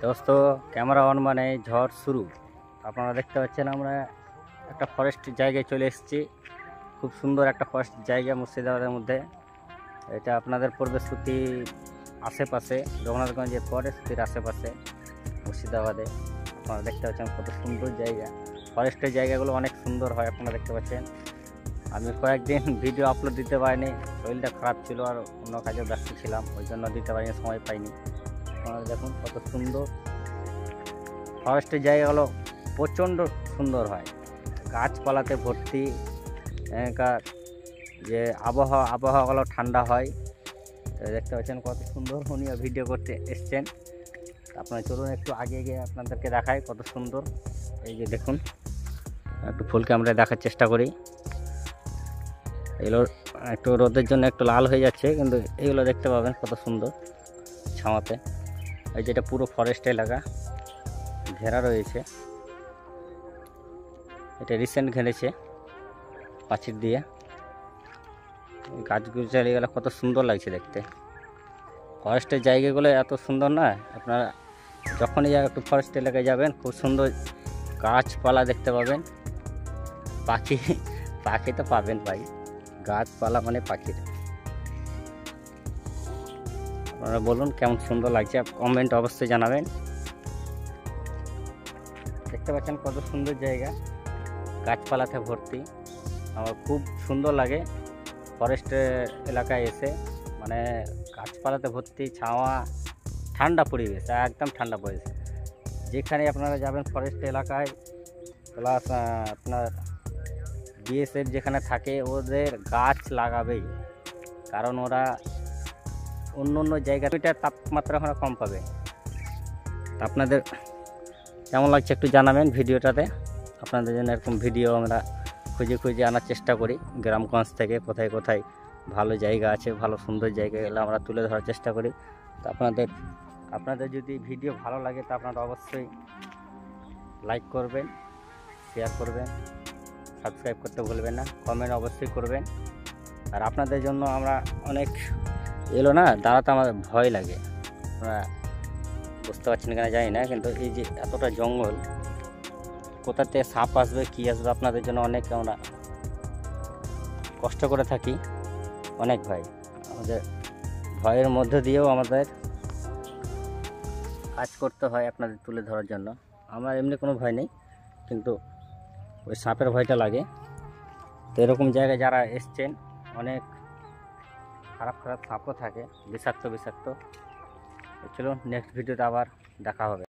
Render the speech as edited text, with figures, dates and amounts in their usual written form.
দোস্ত camera on মানে ঝড় শুরু। আপনারা দেখতে পাচ্ছেন আমরা একটা ফরেস্ট জায়গায় চলে এসেছি। খুব সুন্দর একটা ফরেস্ট জায়গা মুর্শিদাবাদের মধ্যে। এটা আপনাদের পড়বে সুতি আশেপাশে, রঘুনাথগঞ্জের পরে সুতির আশেপাশে মুর্শিদাবাদে। আপনারা দেখতে পাচ্ছেন কত সুন্দর জায়গা। ফরেস্টের জায়গাগুলো অনেক সুন্দর হয়, আপনারা দেখতে পাচ্ছেন। আমি কয়েকদিন ভিডিও আপলোড দিতে পারিনি, শরীরটা খারাপ ছিল আর অন্য কাজে ব্যস্ত ছিলাম, ওই জন্য দিতে পারিনি, সময় পাইনি। আপনারা দেখুন কত সুন্দর ফরেস্টের জায়গাগুলো, প্রচণ্ড সুন্দর হয়, গাছপালাতে ভর্তি। এখানকার যে আবহাওয়াগুলো ঠান্ডা হয়। দেখতে পাচ্ছেন কত সুন্দর উনি ভিডিও করতে এসছেন। আপনারা চলুন একটু আগে গিয়ে আপনাদেরকে দেখাই কত সুন্দর। এই যে দেখুন, একটু ফুল ক্যামেরায় দেখার চেষ্টা করি। এগুলো একটু রোদের জন্য একটু লাল হয়ে যাচ্ছে, কিন্তু এগুলো দেখতে পাবেন কত সুন্দর ছাওয়াতে। এই যেটা পুরো ফরেস্ট এলাকা ঘেরা রয়েছে, এটা রিসেন্ট ঘেরেছে প্রাচীর দিয়ে। গাছগুলো চালিয়ে গেলে কত সুন্দর লাগছে দেখতে। ফরেস্টের জায়গাগুলো এত সুন্দর না, আপনারা যখনই একটু ফরেস্ট এলাকায় যাবেন খুব সুন্দর গাছপালা দেখতে পাবেন। পাখি তো পাবেন ভাই, গাছপালা মানে পাখির। আপনারা বলুন কেমন সুন্দর লাগছে, কমেন্ট অবশ্যই জানাবেন। দেখতে পাচ্ছেন কত সুন্দর জায়গা, গাছপালাতে ভর্তি। আমার খুব সুন্দর লাগে ফরেস্ট এলাকায় এসে, মানে গাছপালাতে ভর্তি, ছাওয়া, ঠান্ডা পরিবেশ, একদম ঠান্ডা পরিবেশ। যেখানে আপনারা যাবেন ফরেস্ট এলাকায়, প্লাস আপনার বিএসএফ যেখানে থাকে, ওদের গাছ লাগাবেই, কারণ ওরা অন্য জায়গাটার তাপমাত্রা ওখানে কম পাবে। আপনাদের কেমন লাগছে একটু জানাবেন ভিডিওটাতে। আপনাদের জন্য এরকম ভিডিও আমরা খুঁজে আনার চেষ্টা করি গ্রামগঞ্জ থেকে, কোথায় কোথায় ভালো জায়গা আছে, ভালো সুন্দর জায়গাগুলো আমরা তুলে ধরার চেষ্টা করি। তো আপনাদের যদি ভিডিও ভালো লাগে তো আপনারা অবশ্যই লাইক করবেন, শেয়ার করবেন, সাবস্ক্রাইব করতে ভুলবেন না, কমেন্ট অবশ্যই করবেন। আর আপনাদের জন্য আমরা অনেক এলো না দাঁড়াতে আমার ভয় লাগে, আপনারা বুঝতে পারছেন কিনা জানি না, কিন্তু এই যে এতটা জঙ্গল, কোথাতে সাপ আসবে কি আসবে, আপনাদের জন্য অনেক আমরা কষ্ট করে থাকি, অনেক ভয়। আমাদের ভয়ের মধ্যে দিয়েও আমাদের কাজ করতে হয় আপনাদের তুলে ধরার জন্য। আমার এমনি কোনো ভয় নেই, কিন্তু ওই সাপের ভয়টা লাগে। তো এরকম জায়গায় যারা এসছেন, অনেক খারাপ সাপও থাকে, বিষাক্ত। চলুন নেক্সট ভিডিওতে আবার দেখা হবে।